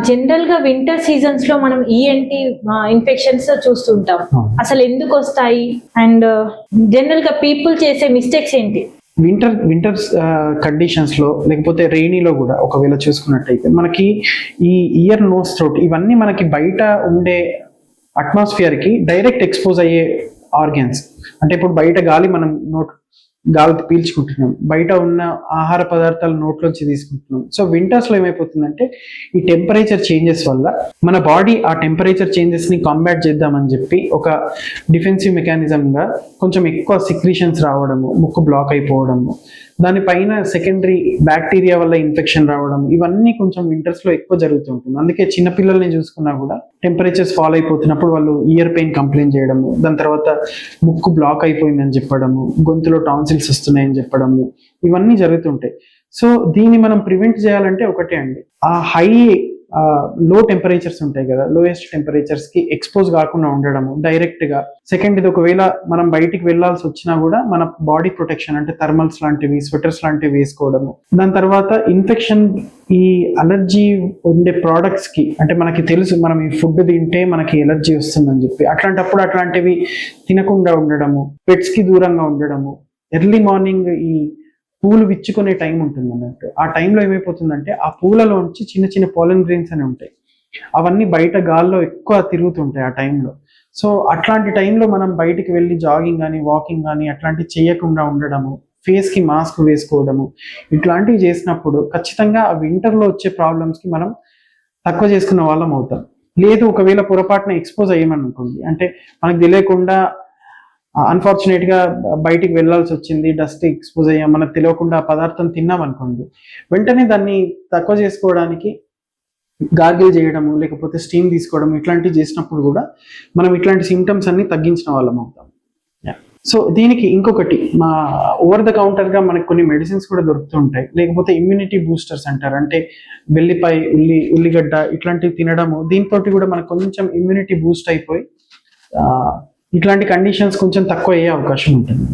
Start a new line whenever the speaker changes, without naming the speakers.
General గా winter seasons లో మనం ఈఎన్టీ ఇన్ఫెక్షన్స్ చూస్తుంటాం. అసలు ఎందుకు వస్తాయి అండ్ జనరల్ గా పీపుల్ చేసే మిస్టేక్స్ ఏంటి?
వింటర్ కండిషన్స్ లో లేకపోతే రెయినీలో కూడా ఒకవేళ చూసుకున్నట్టయితే మనకి ఈ ఇయర్, నోస్, థ్రోట్ ఇవన్నీ మనకి బయట ఉండే అట్మాస్ఫియర్ కి డైరెక్ట్ ఎక్స్పోజ్ అయ్యే ఆర్గాన్స్. అంటే ఇప్పుడు బయట గాలి మనం గాలి పీల్చుకుంటున్నాం, బయట ఉన్న ఆహార పదార్థాలు నోట్లోంచి తీసుకుంటున్నాం. సో వింటర్స్ లో ఏమైపోతుందంటే ఈ టెంపరేచర్ చేంజెస్ వల్ల మన బాడీ ఆ టెంపరేచర్ చేంజెస్ ని కాంబాట్ చేద్దామని చెప్పి ఒక డిఫెన్సివ్ మెకానిజం గా కొంచెం ఎక్కువ సిక్రీషన్స్ రావడము, ముక్కు బ్లాక్ అయిపోవడము, దానిపైన సెకండరీ బ్యాక్టీరియా వల్ల ఇన్ఫెక్షన్ రావడం, ఇవన్నీ కొంచెం వింటర్స్ లో ఎక్కువ జరుగుతుంటుంది. అందుకే చిన్నపిల్లల్ని చూసుకున్నా కూడా టెంపరేచర్స్ ఫాల్ అయిపోతున్నప్పుడు వాళ్ళు ఇయర్ పెయిన్ కంప్లైంట్ చేయడము, దాని తర్వాత ముక్కు బ్లాక్ అయిపోయిందని చెప్పడము, గొంతులో టాన్సిల్స్ వస్తున్నాయని చెప్పడము, ఇవన్నీ జరుగుతుంటాయి. సో దీన్ని మనం ప్రివెంట్ చేయాలంటే ఒకటే అండి, ఆ లో టెంపరేచర్స్ ఉంటాయి కదా, లోయెస్ట్ టెంపరేచర్స్ కి ఎక్స్పోజ్ కాకుండా ఉండడము డైరెక్ట్ గా. సెకండ్, ఇది ఒకవేళ మనం బయటికి వెళ్లాల్సి వచ్చినా కూడా మన బాడీ ప్రొటెక్షన్ అంటే థర్మల్స్ లాంటివి, స్వెటర్స్ లాంటివి వేసుకోవడము. దాని తర్వాత ఇన్ఫెక్షన్, ఈ అలర్జీ ఉండే ప్రోడక్ట్స్ కి, అంటే మనకి తెలుసు మనం ఈ ఫుడ్ తింటే మనకి ఎలర్జీ వస్తుందని చెప్పి, అట్లాంటప్పుడు అట్లాంటివి తినకుండా ఉండడము, పెట్స్ కి దూరంగా ఉండడము. ఎర్లీ మార్నింగ్ ఈ పూలు విచ్చుకునే టైం ఉంటుంది అన్నట్టు, ఆ టైంలో ఏమైపోతుందంటే ఆ పూలలోంచి చిన్న చిన్న పాలన్ గ్రెయిన్స్ అని ఉంటాయి, అవన్నీ బయట గాల్లో ఎక్కువ తిరుగుతుంటాయి ఆ టైంలో. సో అట్లాంటి టైంలో మనం బయటికి వెళ్ళి జాగింగ్ కానీ, వాకింగ్ కానీ అట్లాంటివి చేయకుండా ఉండడము, ఫేస్ కి మాస్క్ వేసుకోవడము, ఇట్లాంటివి చేసినప్పుడు ఖచ్చితంగా ఆ వింటర్లో వచ్చే ప్రాబ్లమ్స్ కి మనం తక్కువ చేసుకున్న వాళ్ళం అవుతాం. లేదు ఒకవేళ పొరపాటున ఎక్స్పోజ్ అయ్యామనుకోండి, అంటే మనకు తెలియకుండా అన్ఫార్చునేట్ గా బయటికి వెళ్లాల్సి వచ్చింది, డస్ట్ ఎక్స్పోజ్ అయ్యాం, మనకు తెలియకుండా ఆ పదార్థం తిన్నాం అనుకోండి, వెంటనే దాన్ని తక్కువ చేసుకోవడానికి గార్గిల్ చేయడము, లేకపోతే స్టీమ్ తీసుకోవడం, ఇట్లాంటివి చేసినప్పుడు కూడా మనం ఇట్లాంటి సిమ్టమ్స్ అన్ని తగ్గించిన వాళ్ళం అవుతాం. సో దీనికి ఇంకొకటి, మా ఓవర్ ద కౌంటర్ గా మనకి కొన్ని మెడిసిన్స్ కూడా దొరుకుతుంటాయి, లేకపోతే ఇమ్యూనిటీ బూస్టర్స్ అంటారు. అంటే వెల్లిపాయ, ఉల్లిగడ్డ ఇట్లాంటివి తినడము, దీంతో కూడా మనకు కొంచెం ఇమ్యూనిటీ బూస్ట్ అయిపోయి ఇట్లాంటి కండిషన్స్ కొంచెం తక్కువ అయ్యే అవకాశం ఉంటుంది.